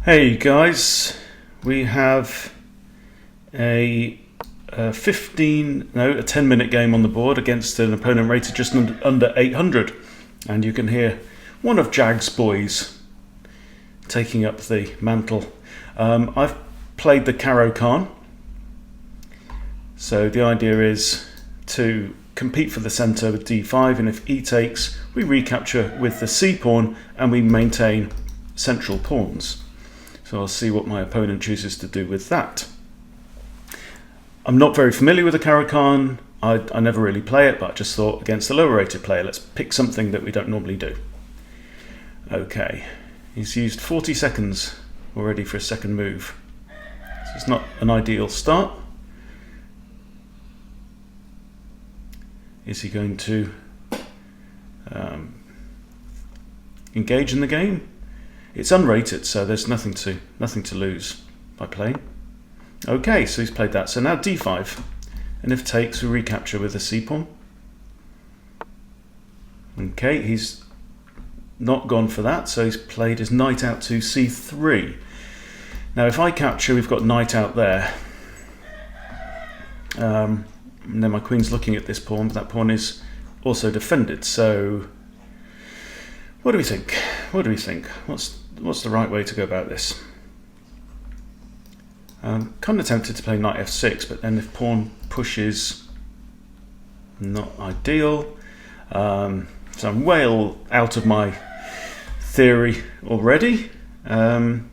Hey guys, we have a 10-minute game on the board against an opponent rated just under 800, and you can hear one of Jag's boys taking up the mantle. I've played the Caro-Kann, so the idea is to compete for the centre with d5, and if e takes, we recapture with the c pawn and we maintain central pawns. So I'll see what my opponent chooses to do with that. I'm not very familiar with the Caro-Kann. I never really play it, but I just thought against a lower rated player, let's pick something that we don't normally do. Okay, he's used 40 seconds already for a second move. So it's not an ideal start. Is he going to engage in the game? It's unrated, so there's nothing to lose by playing. Okay, so he's played that. So now d5, and if takes, we recapture with a c pawn. Okay, he's not gone for that, so he's played his knight out to c3. Now, if I capture, we've got knight out there. And then my queen's looking at this pawn, but that pawn is also defended. So, what do we think? What do we think? What's the right way to go about this? I'm kind of tempted to play knight f6, but then if pawn pushes, not ideal. So I'm way out of my theory already. Can't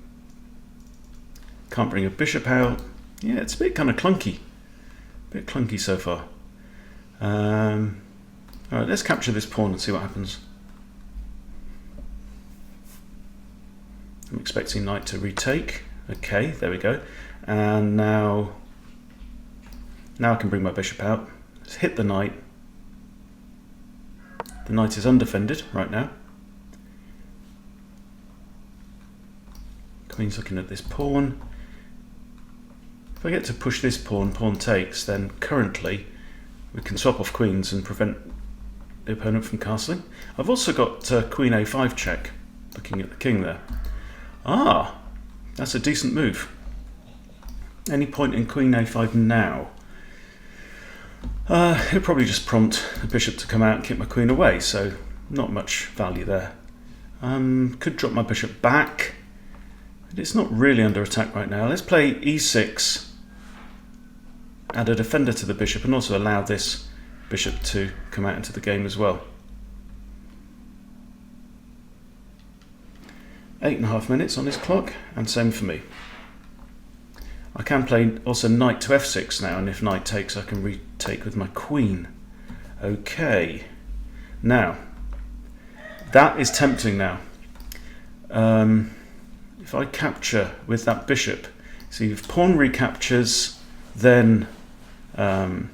bring a bishop out. Yeah, it's a bit kind of clunky. A bit clunky so far. Alright, let's capture this pawn and see what happens. I'm expecting knight to retake. Okay, there we go. And now I can bring my bishop out. Let's hit the knight. The knight is undefended right now. Queen's looking at this pawn. If I get to push this pawn, pawn takes, then currently we can swap off queens and prevent the opponent from castling. I've also got queen a5 check, looking at the king there. Ah, that's a decent move. Any point in queen a5 now? It'll probably just prompt the bishop to come out and kick my queen away, so not much value there. Could drop my bishop back, but it's not really under attack right now. Let's play e6, add a defender to the bishop, and also allow this bishop to come out into the game as well. 8.5 minutes on his clock, and same for me. I can play also knight to f6 now, and if knight takes, I can retake with my queen. Okay, now that is tempting now. If I capture with that bishop, see if pawn recaptures, then the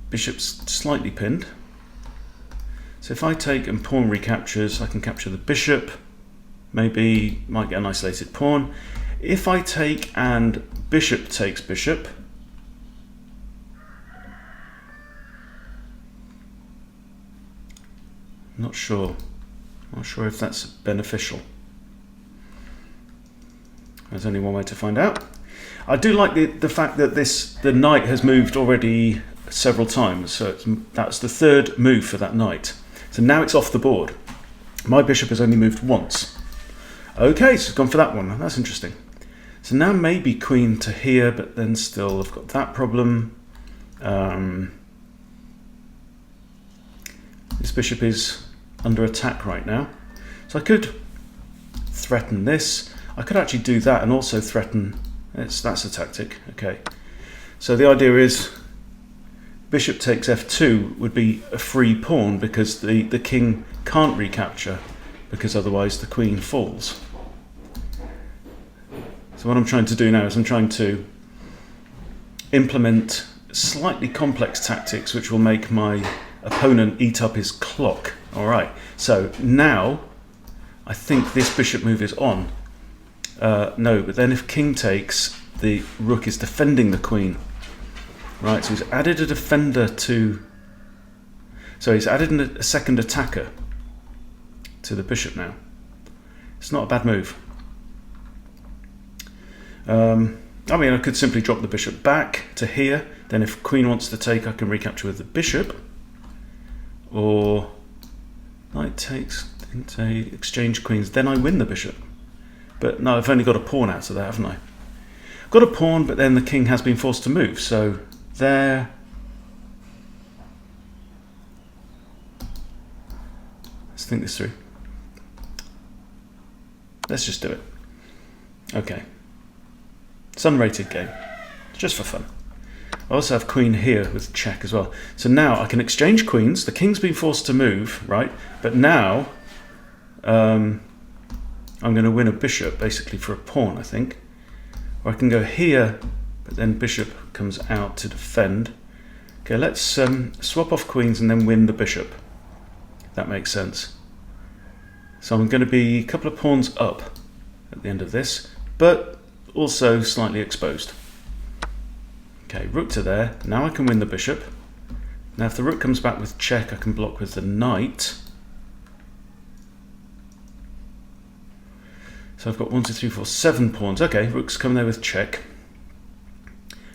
bishop's slightly pinned. So if I take and pawn recaptures, I can capture the bishop, maybe might get an isolated pawn. If I take and bishop takes bishop, not sure if that's beneficial. There's only one way to find out. I do like the fact that the knight has moved already several times, so that's the third move for that knight. So now it's off the board. My bishop has only moved once. Okay, so it's gone for that one. That's interesting. So now maybe queen to here, but then still I've got that problem. This bishop is under attack right now. So I could threaten this. I could actually do that and also threaten. That's a tactic. Okay. So the idea is bishop takes f2 would be a free pawn because the king can't recapture, because otherwise the queen falls. So what I'm trying to do now is I'm trying to implement slightly complex tactics which will make my opponent eat up his clock. Alright, so now I think this bishop move is on. No, but then if king takes, the rook is defending the queen. Right, so he's added a defender to... So he's added a second attacker to the bishop now. It's not a bad move. I mean, I could simply drop the bishop back to here. Then if queen wants to take, I can recapture with the bishop. Or knight takes, exchange queens, then I win the bishop. But no, I've only got a pawn out of that, haven't I? Got a pawn, but then the king has been forced to move. So there. Let's think this through. Let's just do it. Okay. It's unrated game, just for fun. I also have queen here with check as well. So now I can exchange queens. The king's been forced to move, right? But now I'm going to win a bishop, basically for a pawn, I think. Or I can go here, but then bishop comes out to defend. Okay, let's swap off queens and then win the bishop. That makes sense. So I'm going to be a couple of pawns up at the end of this, but also slightly exposed. Okay, rook to there. Now I can win the bishop. Now if the rook comes back with check, I can block with the knight. So I've got 1, 2, 3, 4, 7 pawns. Okay, rook's come there with check.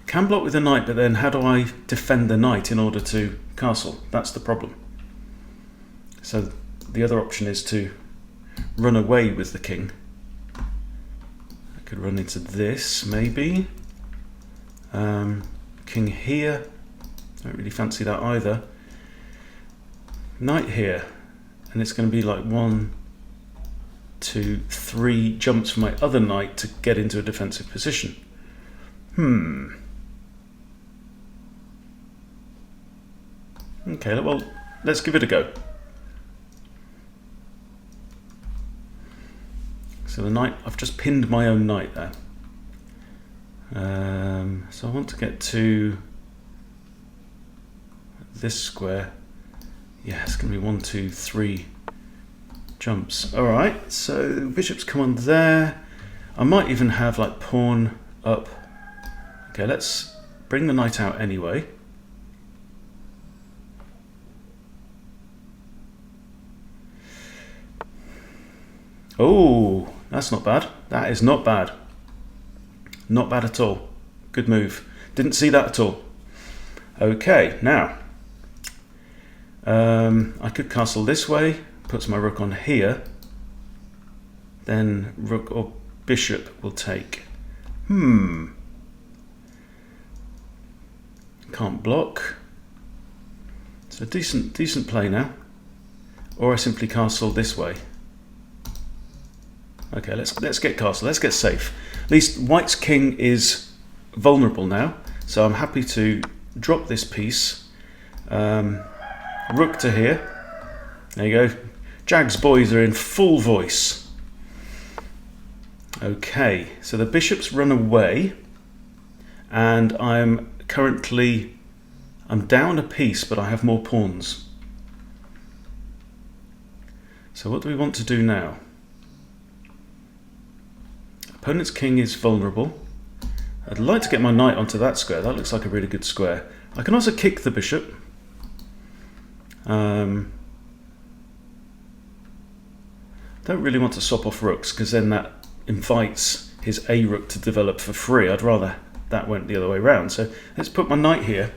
Can block with the knight, but then how do I defend the knight in order to castle? That's the problem. So the other option is to run away with the king. I could run into this, maybe. King here. Don't really fancy that either. Knight here. And it's going to be like 1, 2, 3 jumps for my other knight to get into a defensive position. Okay, well, let's give it a go. So the knight, I've just pinned my own knight there. So I want to get to this square. Yeah, it's going to be 1, 2, 3 jumps. Alright, so bishop's come on there. I might even have like pawn up. Okay, let's bring the knight out anyway. Oh, that's not bad. That is not bad. Not bad at all. Good move. Didn't see that at all. Okay, now I could castle this way, puts my rook on here, then rook or bishop will take. Can't block. So decent play now. Or I simply castle this way. Okay, let's get castle. Let's get safe. At least white's king is vulnerable now, so I'm happy to drop this piece. Rook to here. There you go. Jag's boys are in full voice. Okay, so the bishop's run away, and I'm down a piece, but I have more pawns. So what do we want to do now? Opponent's king is vulnerable. I'd like to get my knight onto that square. That looks like a really good square. I can also kick the bishop. Don't really want to swap off rooks because then that invites his A rook to develop for free. I'd rather that went the other way around. So let's put my knight here.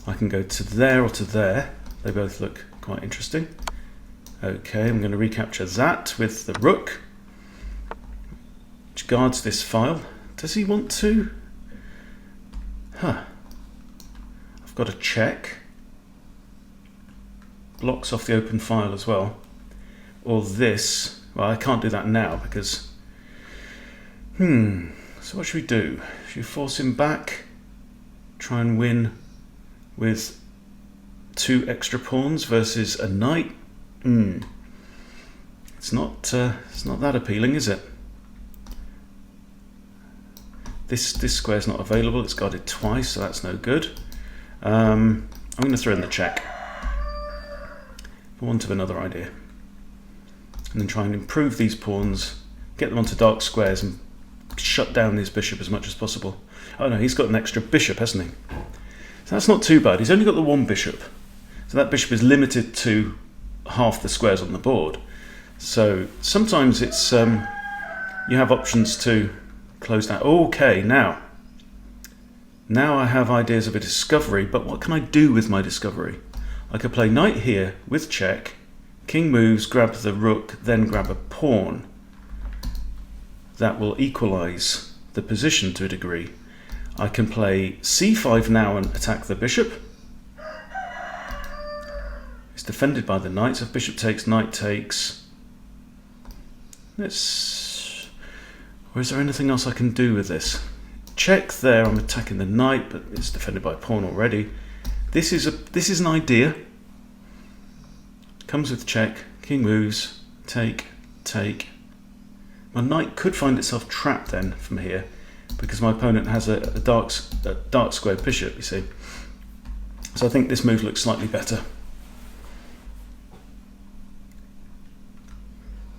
I can go to there or to there. They both look quite interesting. Okay, I'm going to recapture that with the rook, which guards this file. Does he want to? I've got a check. Blocks off the open file as well. Or this. Well, I can't do that now because... So what should we do? Should we force him back? Try and win with 2 extra pawns versus a knight? It's not that appealing, is it? This square's not available. It's guarded twice, so that's no good. I'm going to throw in the check for want of another idea, and then try and improve these pawns, get them onto dark squares, and shut down this bishop as much as possible. Oh no, he's got an extra bishop, hasn't he? So that's not too bad. He's only got the 1 bishop, so that bishop is limited to half the squares on the board. So sometimes it's you have options to close that. Okay, now I have ideas of a discovery, but what can I do with my discovery? I could play knight here with check, king moves, grab the rook, then grab a pawn. That will equalize the position to a degree. I can play c5 now and attack the bishop. It's defended by the knight, so if bishop takes, knight takes. Or is there anything else I can do with this? Check there, I'm attacking the knight, but it's defended by a pawn already. This is an idea. Comes with check, king moves, take, take. My knight could find itself trapped then from here, because my opponent has a dark squared bishop, you see. So I think this move looks slightly better.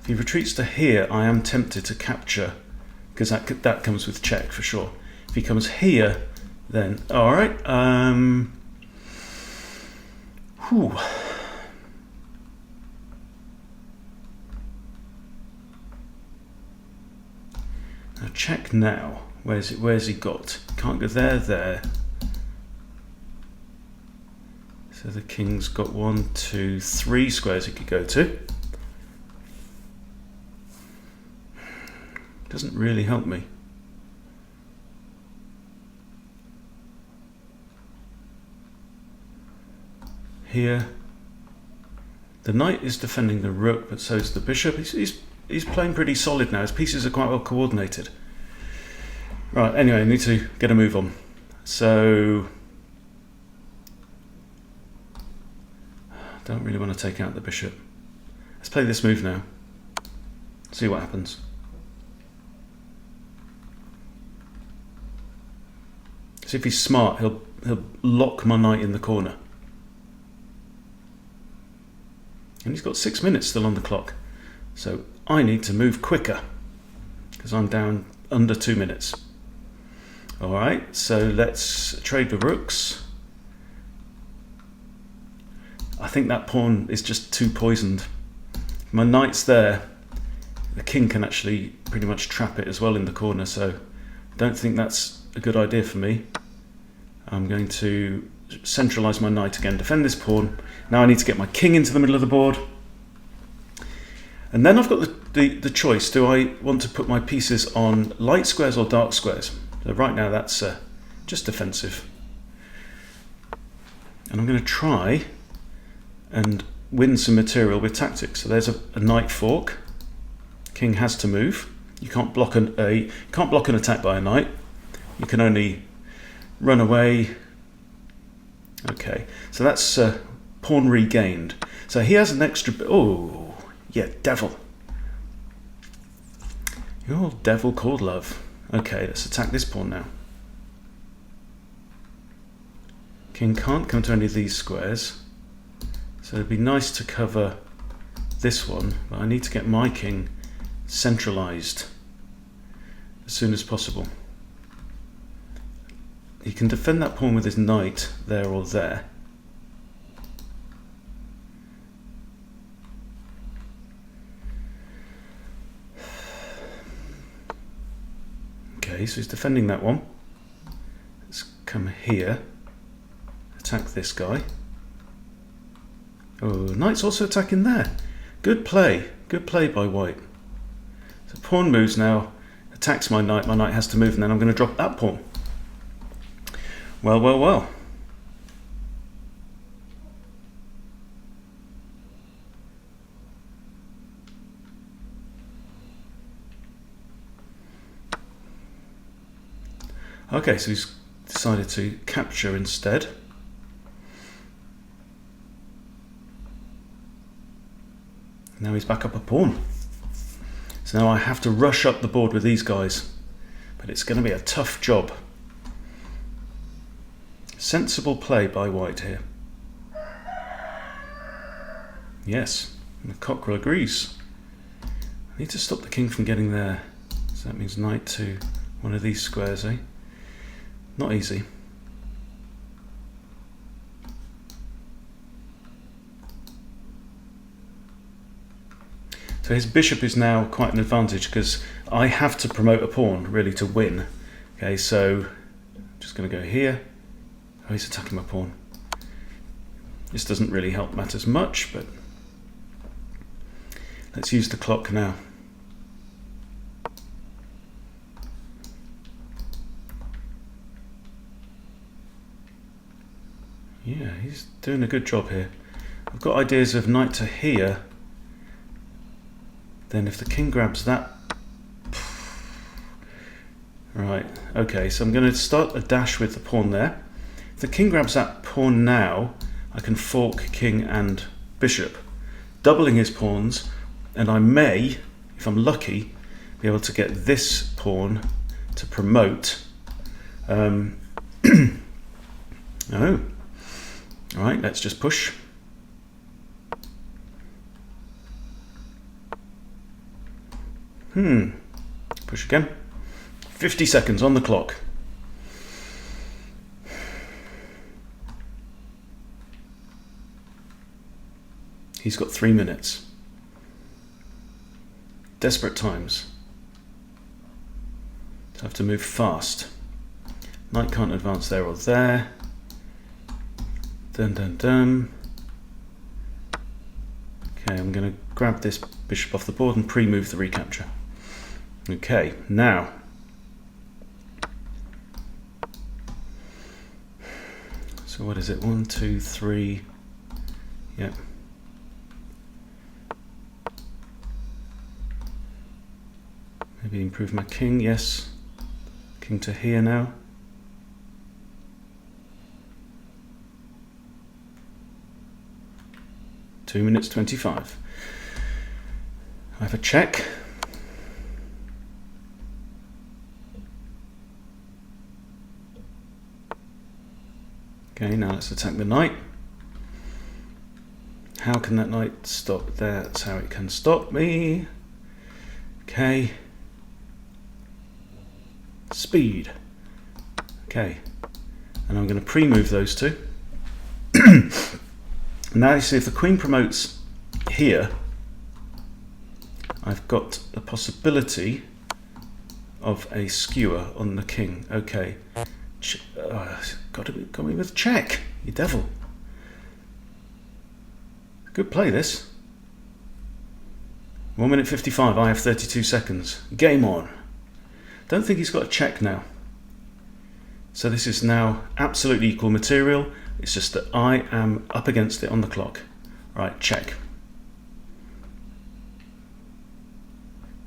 If he retreats to here, I am tempted to capture, because that comes with check for sure. If he comes here, then all right. Whew. Now check now. Where's he got? Can't go there. So the king's got 1, 2, 3 squares he could go to. Doesn't really help me. Here, the knight is defending the rook, but so is the bishop. He's playing pretty solid now. His pieces are quite well coordinated. Right, anyway, I need to get a move on. So, don't really want to take out the bishop. Let's play this move now. See what happens. See if he's smart, he'll lock my knight in the corner. And he's got 6 minutes still on the clock. So I need to move quicker, because I'm down under 2 minutes. Alright, so let's trade the rooks. I think that pawn is just too poisoned. My knight's there. The king can actually pretty much trap it as well in the corner, so I don't think that's a good idea for me. I'm going to centralize my knight again, defend this pawn. Now I need to get my king into the middle of the board. And then I've got the choice. Do I want to put my pieces on light squares or dark squares? So right now that's just defensive. And I'm going to try and win some material with tactics. So there's a knight fork. King has to move. You can't block an attack by a knight. You can only run away. Okay, so that's pawn regained. So he has an extra. Oh, yeah, devil. Your devil called love. Okay, let's attack this pawn now. King can't come to any of these squares, so it'd be nice to cover this one, but I need to get my king centralized as soon as possible. He can defend that pawn with his knight there or there. Okay, so he's defending that one. Let's come here, attack this guy. Oh, knight's also attacking there. Good play by white. So pawn moves now, attacks my knight has to move, and then I'm going to drop that pawn. Well. Okay, so he's decided to capture instead. Now he's back up a pawn. So now I have to rush up the board with these guys, but it's going to be a tough job. Sensible play by white here. Yes, and the cockerel agrees. I need to stop the king from getting there. So that means knight to one of these squares, eh? Not easy. So his bishop is now quite an advantage because I have to promote a pawn really to win. Okay, so I'm just going to go here. Oh, he's attacking my pawn. This doesn't really help matters much, but let's use the clock now. Yeah, he's doing a good job here. I've got ideas of knight to here. Then if the king grabs that... Right, okay, so I'm going to start a dash with the pawn there. If the king grabs that pawn now, I can fork king and bishop, doubling his pawns, and I may, if I'm lucky, be able to get this pawn to promote. Oh, alright, let's just push. Push again. 50 seconds on the clock. He's got 3 minutes. Desperate times. So I have to move fast. Knight can't advance there or there. Dun dun dun. Okay, I'm going to grab this bishop off the board and pre-move the recapture. Okay, now so what is it? 1, 2, 3. Yep. Maybe improve my king. Yes. King to here now. Two minutes 25. I have a check. Okay, now let's attack the knight. How can that knight stop there? That's how it can stop me. Okay. Speed. Okay. And I'm going to pre-move those two. Now you see if the queen promotes here, I've got a possibility of a skewer on the king. Okay. Got me with check, you devil. Good play this. 1 minute 55, I have 32 seconds. Game on. Don't think he's got a check now. So this is now absolutely equal material. It's just that I am up against it on the clock. Right, check.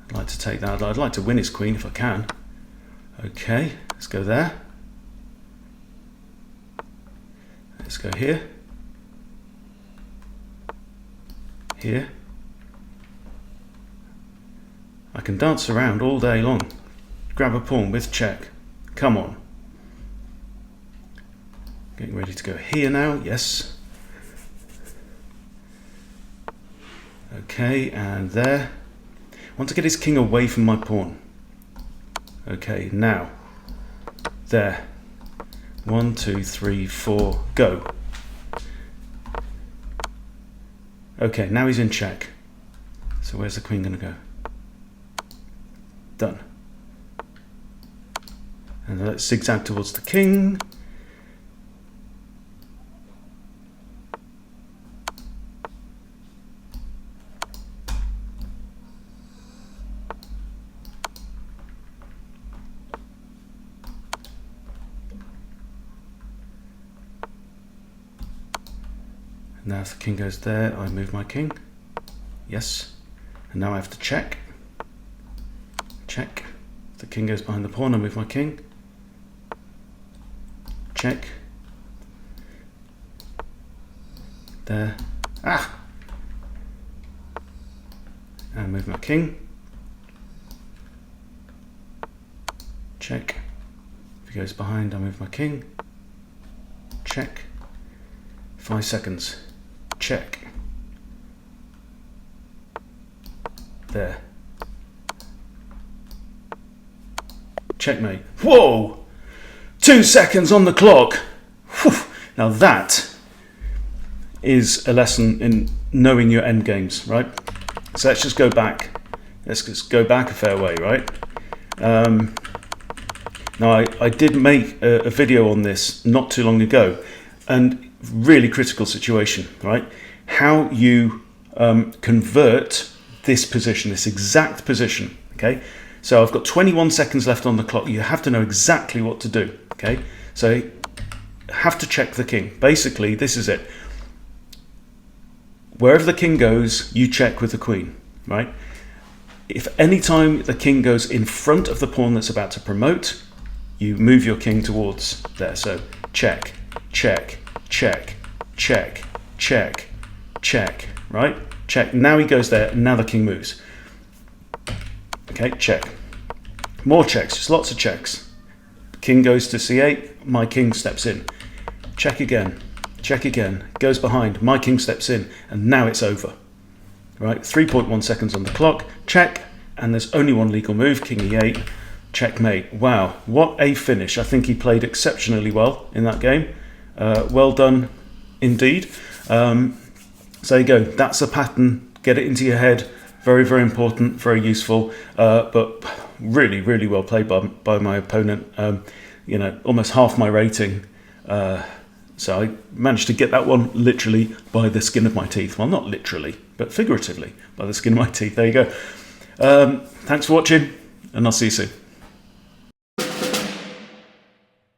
I'd like to take that. I'd like to win his queen if I can. Okay, let's go there. Let's go here. Here. I can dance around all day long. Grab a pawn with check. Come on. Getting ready to go here now. Yes. Okay, and there. I want to get his king away from my pawn. Okay, now. There. 1, 2, 3, 4, go. Okay, now he's in check. So where's the queen going to go? Done. And let's zigzag towards the king. Now if the king goes there, I move my king. Yes. And now I have to check. Check. If the king goes behind the pawn, I move my king. Check. There. Ah! And move my king. Check. If he goes behind, I move my king. Check. 5 seconds. Check. There. Checkmate. Whoa! 2 seconds on the clock. Whew. Now that is a lesson in knowing your endgames, right? So let's just go back. Let's just go back a fair way, right? Now, I did make a video on this not too long ago, and really critical situation, right? How you convert this position, this exact position, okay? So I've got 21 seconds left on the clock. You have to know exactly what to do, okay? So you have to check the king. Basically, this is it. Wherever the king goes, you check with the queen, right? If any time the king goes in front of the pawn that's about to promote, you move your king towards there. So check, check, check, check, check, check, right? Check. Now he goes there, and now the king moves. Okay, check. More checks, just lots of checks. King goes to c8, my king steps in. Check again, goes behind, my king steps in, and now it's over. Right, 3.1 seconds on the clock, check, and there's only one legal move, king e8, checkmate. Wow, what a finish. I think he played exceptionally well in that game. Well done indeed. So there you go, that's a pattern, get it into your head. Very, very important, very useful, but really, really well played by my opponent. You know, almost half my rating. So I managed to get that one literally by the skin of my teeth. Well, not literally, but figuratively by the skin of my teeth. There you go. Thanks for watching, and I'll see you soon.